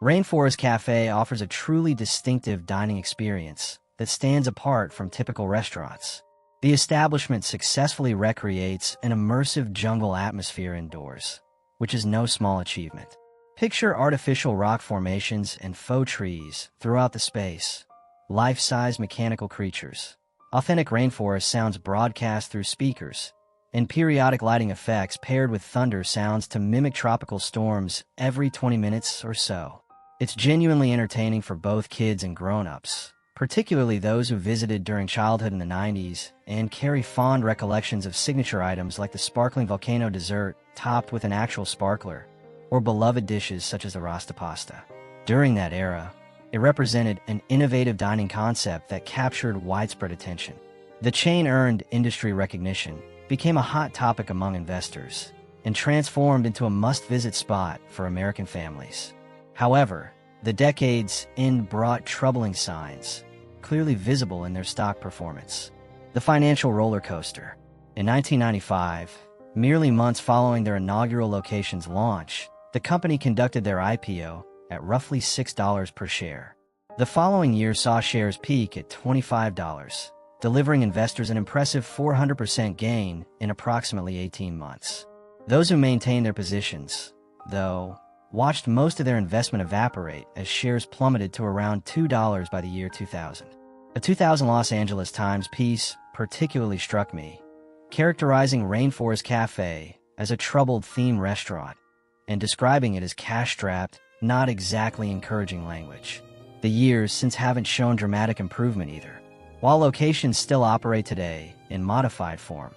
Rainforest Cafe offers a truly distinctive dining experience that stands apart from typical restaurants. The establishment successfully recreates an immersive jungle atmosphere indoors, which is no small achievement. Picture artificial rock formations and faux trees throughout the space, life-size mechanical creatures. Authentic rainforest sounds broadcast through speakers, and periodic lighting effects paired with thunder sounds to mimic tropical storms every 20 minutes or so. It's genuinely entertaining for both kids and grown-ups, particularly those who visited during childhood in the 90s and carry fond recollections of signature items like the sparkling volcano dessert topped with an actual sparkler, or beloved dishes such as the Rasta pasta. During that era, it represented an innovative dining concept that captured widespread attention. The chain earned industry recognition, became a hot topic among investors, and transformed into a must-visit spot for American families. However, the decade's end brought troubling signs, clearly visible in their stock performance. The financial roller coaster. In 1995, merely months following their inaugural location's launch, the company conducted their IPO at roughly $6 per share. The following year saw shares peak at $25, delivering investors an impressive 400% gain in approximately 18 months. Those who maintained their positions, though, watched most of their investment evaporate as shares plummeted to around $2 by the year 2000. A 2000 Los Angeles Times piece particularly struck me, characterizing Rainforest Cafe as a troubled theme restaurant and describing it as cash-strapped, not exactly encouraging language. The years since haven't shown dramatic improvement either. While locations still operate today in modified form,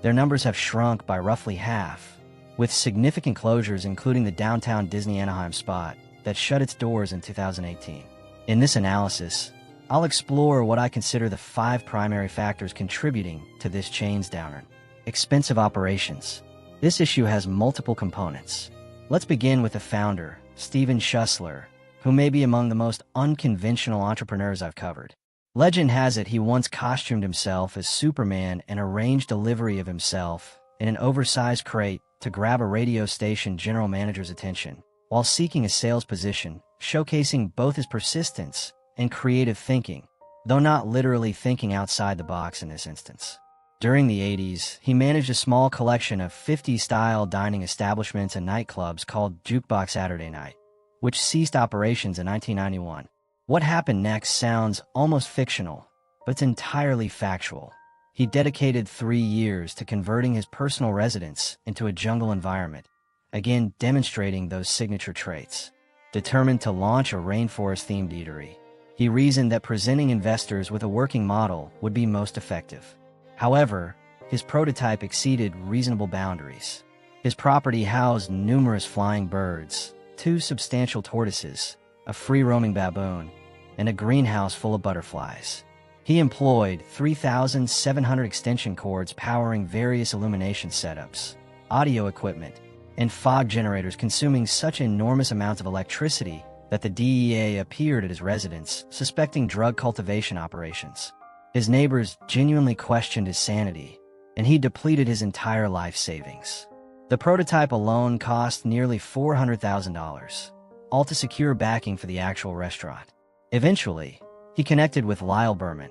their numbers have shrunk by roughly half, with significant closures including the downtown Disney Anaheim spot that shut its doors in 2018. In this analysis, I'll explore what I consider the 5 primary factors contributing to this chain's downturn. Expensive operations. This issue has multiple components. Let's begin with the founder, Steven Schussler, who may be among the most unconventional entrepreneurs I've covered. Legend has it he once costumed himself as Superman and arranged delivery of himself in an oversized crate to grab a radio station general manager's attention, while seeking a sales position, showcasing both his persistence and creative thinking, though not literally thinking outside the box in this instance. During the 80s, he managed a small collection of 50s-style dining establishments and nightclubs called Jukebox Saturday Night, which ceased operations in 1991. What happened next sounds almost fictional, but it's entirely factual. He dedicated 3 years to converting his personal residence into a jungle environment, again demonstrating those signature traits. Determined to launch a rainforest-themed eatery, he reasoned that presenting investors with a working model would be most effective. However, his prototype exceeded reasonable boundaries. His property housed numerous flying birds, 2 substantial tortoises, a free-roaming baboon, and a greenhouse full of butterflies. He employed 3,700 extension cords powering various illumination setups, audio equipment, and fog generators consuming such enormous amounts of electricity that the DEA appeared at his residence, suspecting drug cultivation operations. His neighbors genuinely questioned his sanity, and he depleted his entire life savings. The prototype alone cost nearly $400,000, all to secure backing for the actual restaurant. Eventually, he connected with Lyle Berman,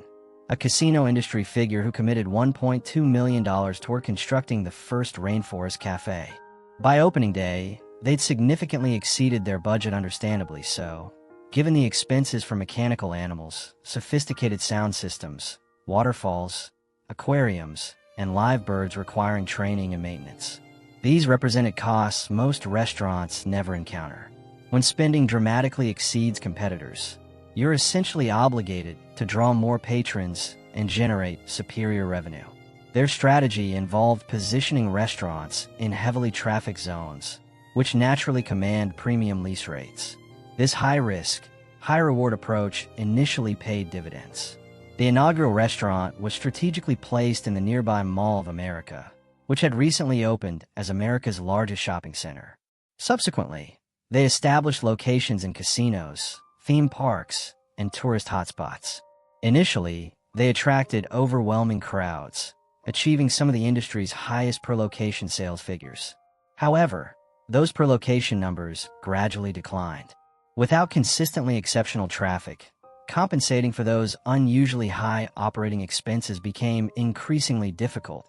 a casino industry figure who committed $1.2 million toward constructing the first Rainforest Cafe. By opening day, they'd significantly exceeded their budget, understandably so, given the expenses for mechanical animals, sophisticated sound systems, waterfalls, aquariums, and live birds requiring training and maintenance. These represented costs most restaurants never encounter. When spending dramatically exceeds competitors, you're essentially obligated to draw more patrons and generate superior revenue. Their strategy involved positioning restaurants in heavily trafficked zones, which naturally command premium lease rates. This high-risk, high-reward approach initially paid dividends. The inaugural restaurant was strategically placed in the nearby Mall of America, which had recently opened as America's largest shopping center. Subsequently, they established locations in casinos, theme parks, and tourist hotspots. Initially, they attracted overwhelming crowds, achieving some of the industry's highest per-location sales figures. However, those per-location numbers gradually declined. Without consistently exceptional traffic, compensating for those unusually high operating expenses became increasingly difficult,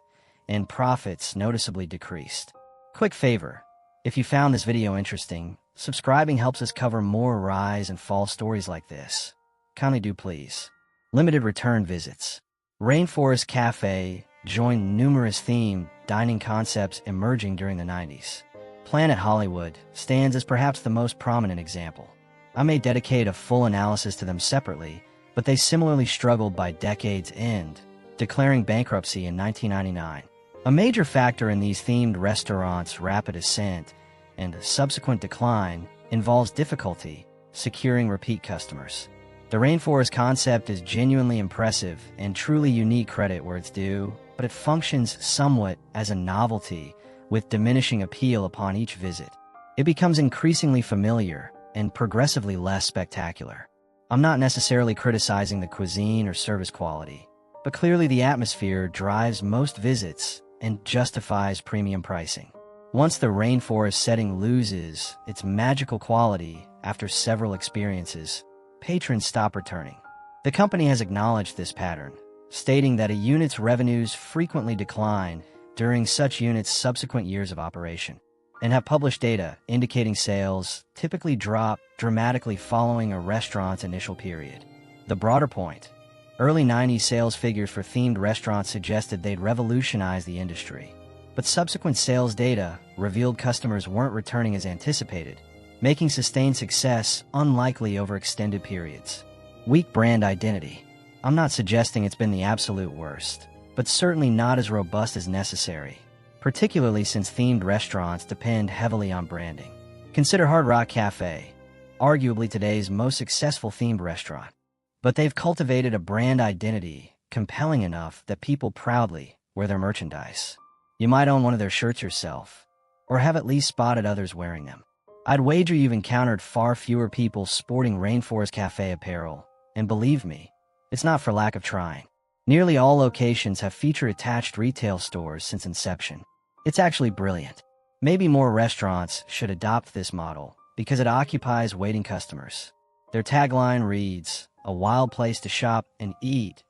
and profits noticeably decreased. Quick favor, if you found this video interesting, subscribing helps us cover more rise and fall stories like this. Kindly do please. Limited return visits. Rainforest Cafe joined numerous themed dining concepts emerging during the 90s. Planet Hollywood stands as perhaps the most prominent example. I may dedicate a full analysis to them separately, but they similarly struggled by decade's end, declaring bankruptcy in 1999. A major factor in these themed restaurants' rapid ascent and subsequent decline involves difficulty securing repeat customers. The Rainforest concept is genuinely impressive and truly unique credit where it's due, but it functions somewhat as a novelty with diminishing appeal upon each visit. It becomes increasingly familiar and progressively less spectacular. I'm not necessarily criticizing the cuisine or service quality, but clearly the atmosphere drives most visits and justifies premium pricing. Once the Rainforest setting loses its magical quality after several experiences, patrons stop returning. The company has acknowledged this pattern, stating that a unit's revenues frequently decline during such units' subsequent years of operation, and have published data indicating sales typically drop dramatically following a restaurant's initial period. The broader point: early 90s sales figures for themed restaurants suggested they'd revolutionize the industry, but subsequent sales data revealed customers weren't returning as anticipated, making sustained success unlikely over extended periods. Weak brand identity. I'm not suggesting it's been the absolute worst, but certainly not as robust as necessary, particularly since themed restaurants depend heavily on branding. Consider Hard Rock Cafe, arguably today's most successful themed restaurant. But they've cultivated a brand identity compelling enough that people proudly wear their merchandise. You might own one of their shirts yourself, or have at least spotted others wearing them. I'd wager you've encountered far fewer people sporting Rainforest Cafe apparel, and believe me, it's not for lack of trying. Nearly all locations have feature-attached retail stores since inception. It's actually brilliant. Maybe more restaurants should adopt this model because it occupies waiting customers. Their tagline reads, "A wild place to shop and eat."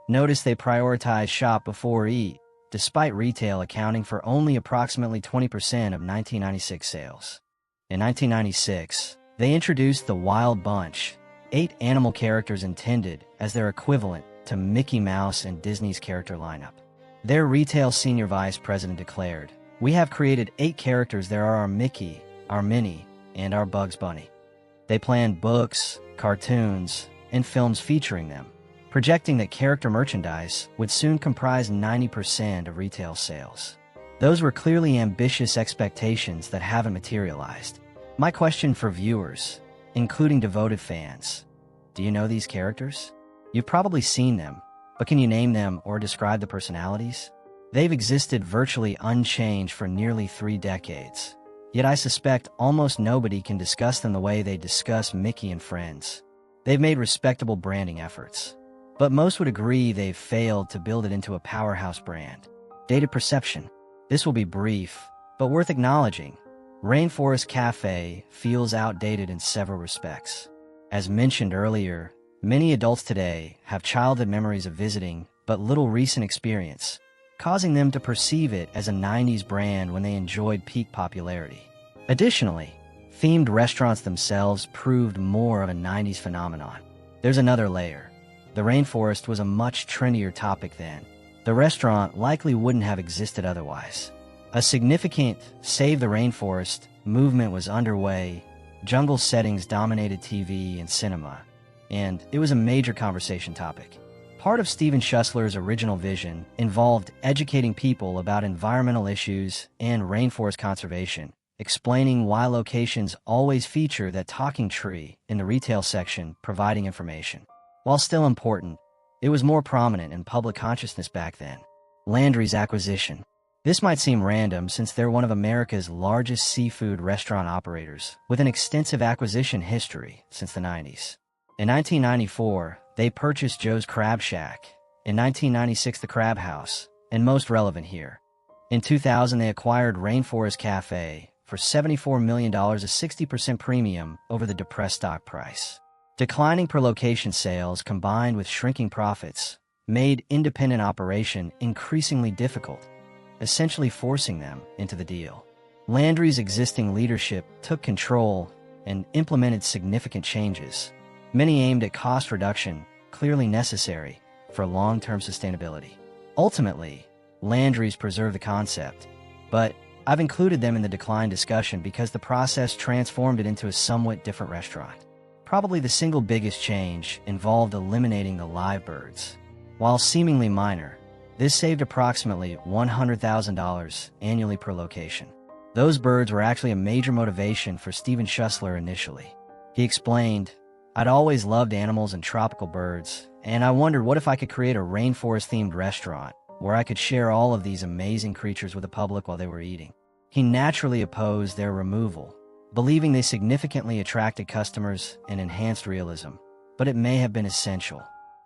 Notice they prioritize shop before eat, despite retail accounting for only approximately 20% of 1996 sales. In 1996, they introduced the Wild Bunch, 8 animal characters intended as their equivalent to Mickey Mouse and Disney's character lineup. Their retail senior vice president declared, "We have created 8 characters. There are our Mickey, our Minnie, and our Bugs Bunny." They planned books, cartoons, and films featuring them, projecting that character merchandise would soon comprise 90% of retail sales. Those were clearly ambitious expectations that haven't materialized. My question for viewers, including devoted fans: do you know these characters? You've probably seen them, but can you name them or describe the personalities? They've existed virtually unchanged for nearly 3 decades, yet I suspect almost nobody can discuss them the way they discuss Mickey and Friends. They've made respectable branding efforts, but most would agree they've failed to build it into a powerhouse brand. Dated perception. This will be brief, but worth acknowledging. Rainforest Cafe feels outdated in several respects. As mentioned earlier, many adults today have childhood memories of visiting but little recent experience, causing them to perceive it as a 90s brand when they enjoyed peak popularity. Additionally, themed restaurants themselves proved more of a 90s phenomenon. There's another layer. The Rainforest was a much trendier topic then. The restaurant likely wouldn't have existed otherwise. A significant Save the Rainforest movement was underway. Jungle settings dominated TV and cinema, and it was a major conversation topic. Part of Steven Schussler's original vision involved educating people about environmental issues and rainforest conservation, explaining why locations always feature that talking tree in the retail section providing information. While still important, it was more prominent in public consciousness back then. Landry's acquisition. This might seem random since they're one of America's largest seafood restaurant operators, with an extensive acquisition history since the 90s. In 1994, they purchased Joe's Crab Shack. In 1996, the Crab House, and most relevant here, in 2000 they acquired Rainforest Cafe, for $74 million, a 60% premium over the depressed stock price. Declining per-location sales combined with shrinking profits made independent operation increasingly difficult, essentially forcing them into the deal. Landry's existing leadership took control and implemented significant changes, many aimed at cost reduction, clearly necessary for long-term sustainability. Ultimately, Landry's preserved the concept, but I've included them in the decline discussion because the process transformed it into a somewhat different restaurant. Probably the single biggest change involved eliminating the live birds. While seemingly minor, this saved approximately $100,000 annually per location. Those birds were actually a major motivation for Steven Schussler initially. He explained, "I'd always loved animals and tropical birds, and I wondered what if I could create a rainforest-themed restaurant where I could share all of these amazing creatures with the public while they were eating." He naturally opposed their removal, believing they significantly attracted customers and enhanced realism, but it may have been essential.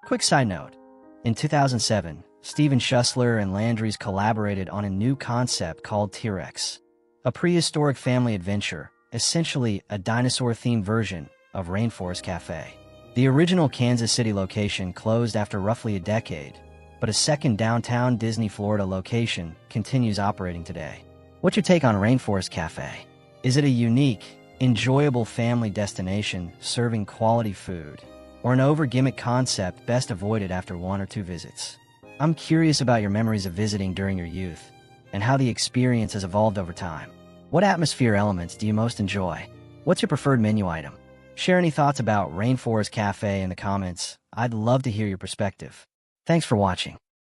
Quick side note, in 2007, Steven Schussler and Landry's collaborated on a new concept called T-Rex, a prehistoric family adventure, essentially a dinosaur-themed version of Rainforest Cafe. The original Kansas City location closed after roughly a decade, but a second downtown Disney, Florida location continues operating today. What's your take on Rainforest Cafe? Is it a unique, enjoyable family destination serving quality food, or an over-gimmick concept best avoided after 1 or 2 visits? I'm curious about your memories of visiting during your youth and how the experience has evolved over time. What atmosphere elements do you most enjoy? What's your preferred menu item? Share any thoughts about Rainforest Cafe in the comments. I'd love to hear your perspective. Thanks for watching.